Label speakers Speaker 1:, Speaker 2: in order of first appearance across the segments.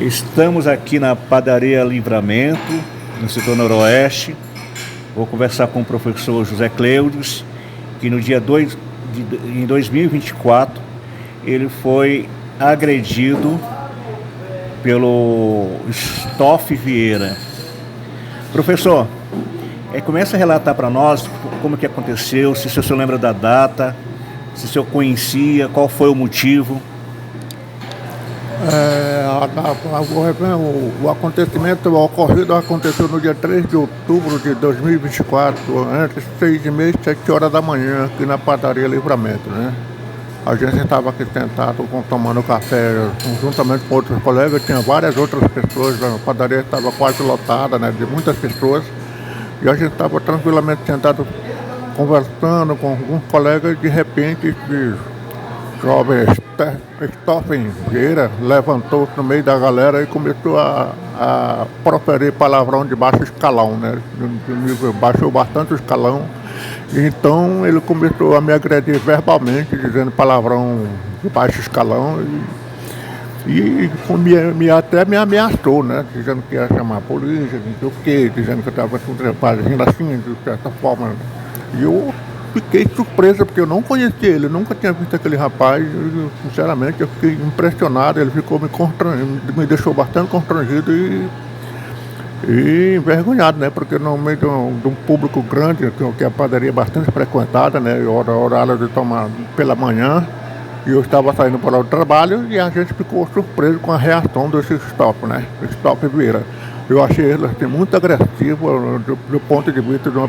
Speaker 1: Estamos aqui na Padaria Livramento, no setor noroeste. Vou conversar com o professor José Cleudes, que no dia 2 em 2024 ele foi agredido pelo Stoff Vieira. Professor, começa a relatar para nós como que aconteceu, se o senhor lembra da data, se o senhor conhecia, qual foi o motivo.
Speaker 2: O acontecimento ocorrido aconteceu no dia 3 de outubro de 2024, entre 6h30 e 7 horas da manhã, aqui na Padaria Livramento, né? A gente estava aqui sentado tomando café juntamente com outros colegas, tinha várias outras pessoas, a padaria estava quase lotada, né, de muitas pessoas, e a gente estava tranquilamente sentado conversando com alguns colegas, e de repente o jovem Stoffen Vieira levantou-se no meio da galera e começou a proferir palavrão de baixo escalão, né? Baixou bastante o escalão. Então ele começou a me agredir verbalmente, dizendo palavrão de baixo escalão e até me ameaçou, né? Dizendo que ia chamar a polícia, não sei o quê, dizendo que eu estava agindo assim, de certa forma. E eu fiquei surpresa, porque eu não conhecia ele, nunca tinha visto aquele rapaz. Sinceramente, eu fiquei impressionado, ele ficou me deixou bastante constrangido e envergonhado, né? Porque no meio de um público grande, que a padaria é bastante frequentada, né? Horário de tomar pela manhã, e eu estava saindo para o trabalho e a gente ficou surpreso com a reação desse Stoff, né? Stoff Vieira. Eu achei ele assim, muito agressivo do ponto de vista de uma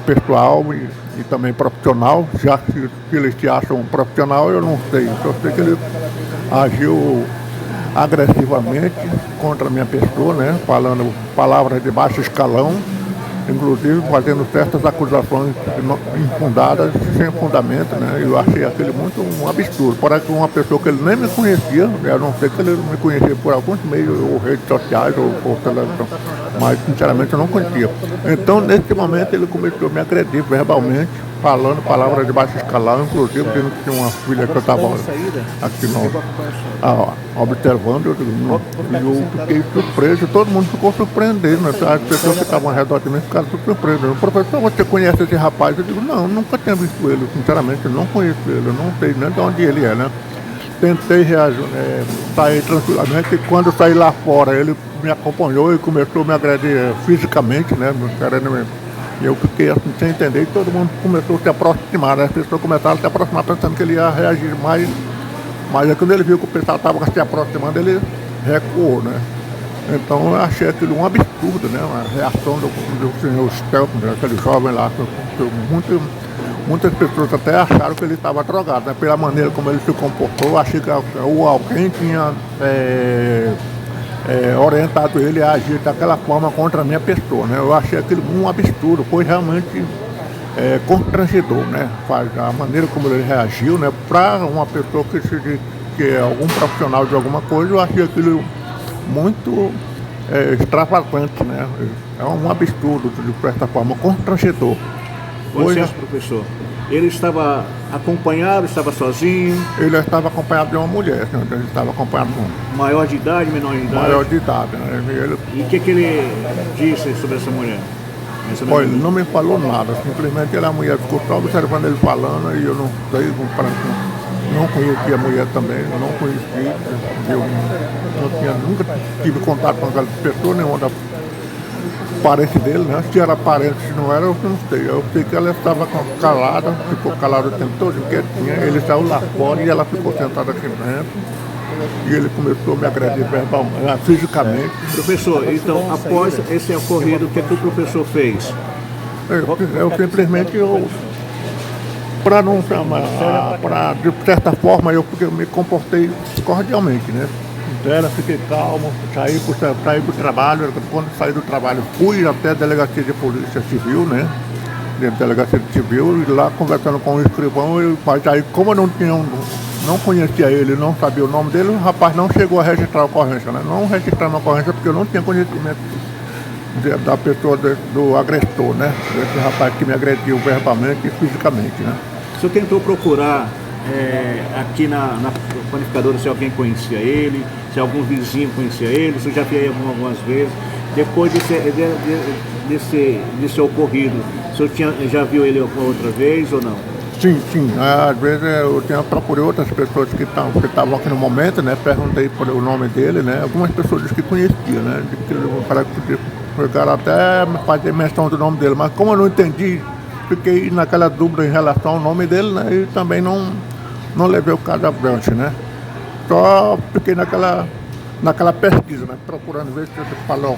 Speaker 2: pessoal e também profissional, já que eles se acham um profissional, eu não sei. Eu sei que ele agiu agressivamente contra a minha pessoa, né? Falando palavras de baixo escalão, inclusive fazendo certas acusações infundadas, sem fundamento, né? Eu achei aquele muito um absurdo. Parece que uma pessoa que ele nem me conhecia, eu não sei que ele me conhecia por alguns meios, ou redes sociais, ou televisão, mas sinceramente eu não conhecia. Então, nesse momento, ele começou a me agredir verbalmente, falando palavras de baixo escalão, inclusive dizendo que tinha uma filha que eu estava aqui observando, e eu fiquei surpreso, todo mundo ficou surpreendido, né? As pessoas que estavam ao redor de mim ficaram surpresas. Professor, você conhece esse rapaz? Eu digo, não, nunca tinha visto ele, sinceramente, eu não conheço ele, eu não sei nem de onde ele é, né? Tentei sair tranquilamente, e quando saí lá fora, ele me acompanhou e começou a me agredir fisicamente, né? Eu fiquei assim, sem entender, e todo mundo começou a se aproximar, né? As pessoas começaram a se aproximar pensando que ele ia reagir mais, mas quando ele viu que o pessoal estava se aproximando, ele recuou, né? Então eu achei aquilo um absurdo, né? A reação do senhor Stelton, né? Aquele jovem lá, muitas pessoas até acharam que ele estava drogado, né? Pela maneira como ele se comportou, achei que alguém tinha orientado ele a agir daquela forma contra a minha pessoa, né? Eu achei aquilo um absurdo, foi realmente constrangedor, né? A maneira como ele reagiu, né? Para uma pessoa que é algum profissional de alguma coisa, eu achei aquilo muito extravagante, né? É um absurdo, de certa forma, constrangedor.
Speaker 1: Com licença, professor. Ele estava acompanhado, estava sozinho?
Speaker 2: Ele estava acompanhado de uma mulher, né? Ele estava acompanhado de um
Speaker 1: maior de idade, menor de idade?
Speaker 2: Maior de idade, né?
Speaker 1: E o que ele disse sobre essa mulher?
Speaker 2: Olha, ele não me falou nada, simplesmente a mulher ficou só observando ele falando, e eu não sei, não conhecia a mulher também, eu não conhecia, nunca tive contato com aquela pessoa, nenhuma da parente dele, né? Se era parente, se não era, eu não sei. Eu sei que ela estava calada, ficou calada o tempo todo, quietinha. Ele saiu lá fora e ela ficou sentada aqui dentro. E ele começou a me agredir verbalmente, fisicamente.
Speaker 1: Professor, então após esse ocorrido, o que o professor fez?
Speaker 2: Eu simplesmente, para não chamar, de certa forma, eu me comportei cordialmente, né? Fiquei calmo, saí para o trabalho. Quando saí do trabalho, fui até a delegacia de polícia civil, né? Delegacia civil, e lá conversando com o escrivão, mas aí como eu não conhecia ele, não sabia o nome dele, o rapaz não chegou a registrar a ocorrência, né? Não registrar uma ocorrência porque eu não tinha conhecimento da pessoa, do agressor, né? Esse rapaz que me agrediu verbalmente e fisicamente, né?
Speaker 1: O senhor tentou procurar aqui na panificadora, se alguém conhecia ele, se algum vizinho conhecia ele, se eu já vi ele algumas vezes. Depois desse ocorrido, o senhor já viu ele outra vez ou não?
Speaker 2: Sim, sim. Às vezes eu procurei outras pessoas que estavam aqui no momento, né? Perguntei por o nome dele, né? Algumas pessoas dizem que conheciam, né? Chegaram até me fazer menção do nome dele, mas como eu não entendi, fiquei naquela dúvida em relação ao nome dele, né? E também não levei o caso adiante, né? Só fiquei naquela pesquisa, né? Procurando ver se eu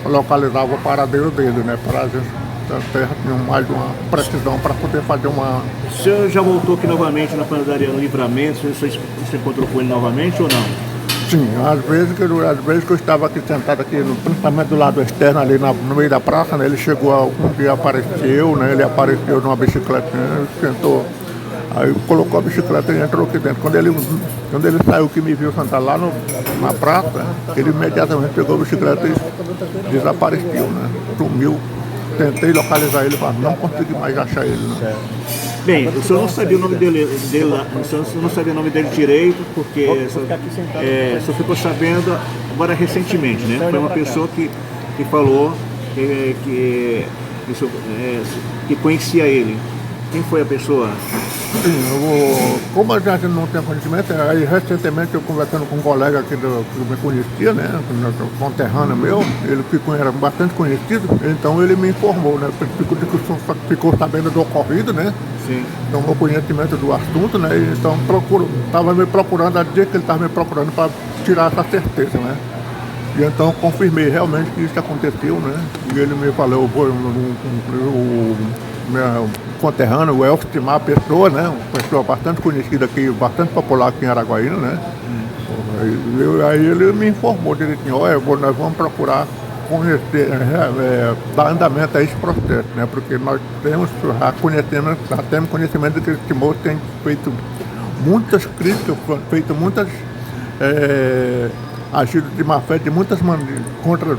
Speaker 2: localizava o paradeiro dele, né? Para a gente ter mais uma precisão para poder fazer uma...
Speaker 1: O senhor já voltou aqui novamente na padaria Livramento? Você encontrou com ele novamente ou não?
Speaker 2: Sim, às vezes que eu estava aqui sentado aqui, principalmente do lado externo, ali no meio da praça, né? Ele chegou, um dia apareceu, né? Ele apareceu numa bicicletinha, sentou, aí colocou a bicicleta e entrou aqui dentro. Quando ele saiu, que me viu sentado lá na praça, ele imediatamente pegou a bicicleta e desapareceu, né? Sumiu. Tentei localizar ele, mas não consegui mais achar ele, né?
Speaker 1: Bem, o senhor não sabia o nome dele o senhor não sabia o nome dele direito, porque o senhor ficou sabendo agora recentemente, né? Foi uma pessoa que falou que conhecia ele. Quem foi a pessoa?
Speaker 2: Sim, como a gente não tem conhecimento, aí recentemente eu conversando com um colega aqui que me conhecia, né, conterrâneo meu, ele era bastante conhecido, então ele me informou, né, ficou sabendo do ocorrido, né,
Speaker 1: Sim.
Speaker 2: tomou conhecimento do assunto, né, então estava me procurando, a dia que ele estava me procurando para tirar essa certeza, né. E então confirmei realmente que isso aconteceu, né, e ele me falou, meu conterrâneo, o Elfimar Pessoa, né? Uma pessoa bastante conhecida aqui, bastante popular aqui em Araguaína, né? Aí ele me informou direitinho, olha, nós vamos procurar conhecer, dar andamento a esse processo, né? Porque nós já temos conhecimento de que esse moço tem feito muitas críticas, feito muitas agido de má fé de muitas maneiras contra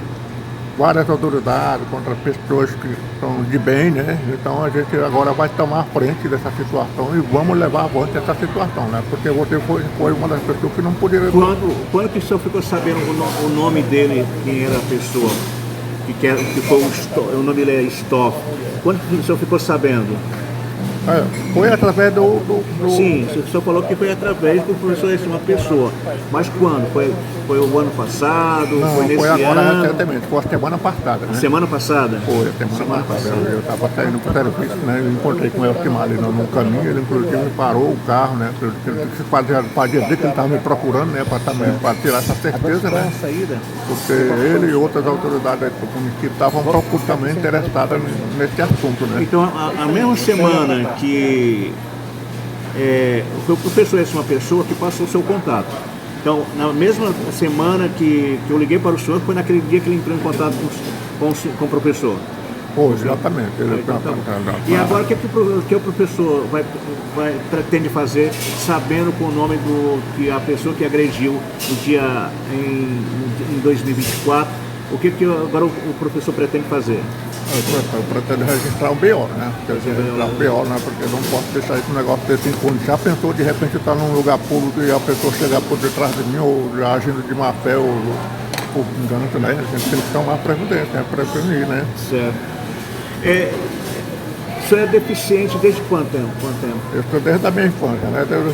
Speaker 2: várias autoridades, contra pessoas que são de bem, né? Então a gente agora vai tomar frente dessa situação e vamos levar avante essa situação, né? Porque você foi uma das pessoas que não poderia...
Speaker 1: Quando que o senhor ficou sabendo o nome dele, quem era a pessoa? Que foi o nome dele é Stoff. Quando que o senhor ficou sabendo?
Speaker 2: Foi através do...
Speaker 1: Sim, o senhor falou que foi através do professor uma pessoa. Mas quando? Foi o ano passado?
Speaker 2: Não,
Speaker 1: foi nesse
Speaker 2: foi agora
Speaker 1: ano?
Speaker 2: Recentemente, foi a semana passada, né?
Speaker 1: Semana passada?
Speaker 2: Foi, a semana passada. Eu estava saindo para o serviço, né? Eu encontrei com o Elfimar ali no caminho, ele inclusive parou o carro, né? Fazia dizer que ele estava me procurando, né? Para tirar essa certeza, né? Porque ele e outras autoridades que estavam também interessadas nesse assunto, né?
Speaker 1: Então, a mesma semana que o professor é uma pessoa que passou o seu contato. Então, na mesma semana que eu liguei para o senhor, foi naquele dia que ele entrou em contato com o professor.
Speaker 2: Exatamente.
Speaker 1: E agora o que o professor pretende fazer, sabendo com o nome que a pessoa que agrediu no dia em 2024, o que agora o professor pretende fazer?
Speaker 2: Eu pretendo registrar o BO, né? Registrar o BO, né? Porque eu não posso deixar esse negócio desse impune. Já pensou de repente estar num lugar público e a pessoa chegar por detrás de mim ou agindo de má fé ou por engano, né? A gente tem que tomar previdência, né? Prevenir, né?
Speaker 1: Certo. O senhor é deficiente desde quanto tempo?
Speaker 2: Eu estou desde a minha infância, né? Desde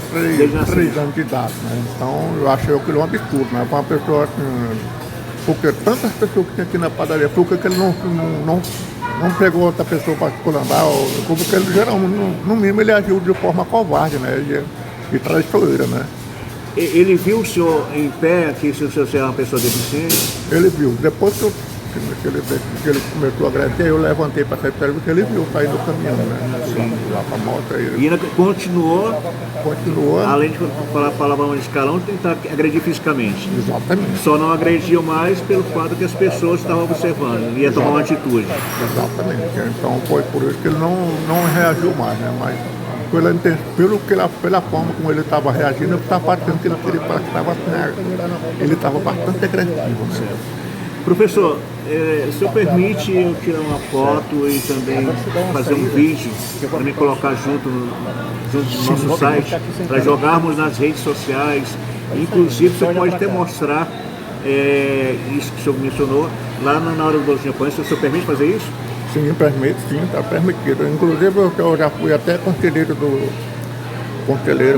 Speaker 2: os 3 anos de idade, né? Então eu achei aquilo um absurdo, né? Para uma pessoa assim, porque tantas pessoas que tem aqui na padaria, por que ele não pegou outra pessoa para esculambar, porque ele geralmente, no mínimo, ele agiu de forma covarde, né? E traiçoeira, né?
Speaker 1: Ele viu o senhor em pé, que o senhor é uma pessoa deficiente?
Speaker 2: Ele viu. Depois que ele começou a agredir, eu levantei para sair porque ele viu sair do caminhão, né? Sim. Lá para a moto.
Speaker 1: E ainda continuou, além de falar a palavra de escalão, tentar agredir fisicamente.
Speaker 2: Exatamente.
Speaker 1: Só não agrediu mais pelo fato que as pessoas estavam observando, ia tomar uma atitude.
Speaker 2: Exatamente. Então foi por isso que ele não reagiu mais, né? Mas pela forma como ele estava reagindo, eu estava parecendo que ele estava bastante agressivo, né?
Speaker 1: Professor, o senhor permite eu tirar uma foto e também fazer um vídeo para me colocar junto no nosso site, para jogarmos nas redes sociais? Inclusive, o senhor pode até mostrar isso que o senhor mencionou lá na hora do boletim de o senhor permite fazer isso?
Speaker 2: Sim, permite, sim, está permitido. Inclusive, eu já fui até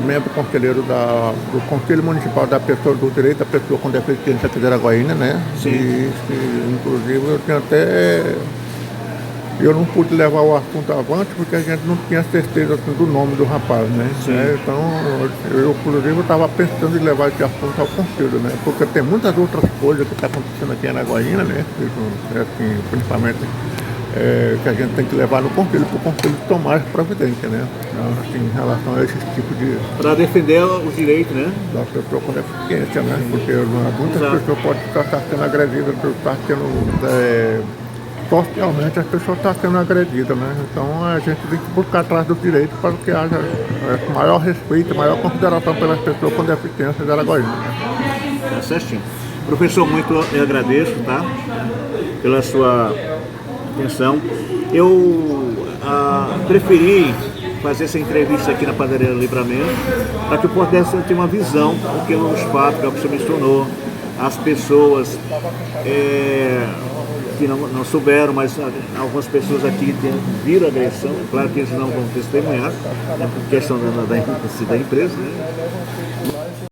Speaker 2: membro conselheiro do Conselho Municipal da Pessoa do Direito da Pessoa com Deficiência aqui de Araguaína, né?
Speaker 1: Sim.
Speaker 2: Inclusive, eu não pude levar o assunto avante porque a gente não tinha certeza assim, do nome do rapaz, né? Então, eu estava pensando em levar esse assunto ao conselho, né? Porque tem muitas outras coisas que estão acontecendo aqui em Araguaína, né? Assim, principalmente que a gente tem que levar no conselho, para o conselho tomar essa providência, né? Assim, em relação a esse tipo de...
Speaker 1: Para defender os direitos, né?
Speaker 2: Da pessoa com deficiência, né? Porque muitas pessoas podem estar sendo agredidas, estar sendo... socialmente as pessoas estão sendo agredidas, né? Então a gente tem que buscar atrás dos direitos para que haja maior respeito, maior consideração pelas pessoas com deficiência de Araguaína.
Speaker 1: Tá certinho. Professor, muito eu agradeço, tá? Pela sua atenção. Eu preferi fazer essa entrevista aqui na Padaria Livramento para que eu pudesse ter uma visão, porque os fatos que você mencionou, as pessoas que não souberam, mas algumas pessoas aqui viram agressão, claro que eles não vão testemunhar, por questão da empresa, né?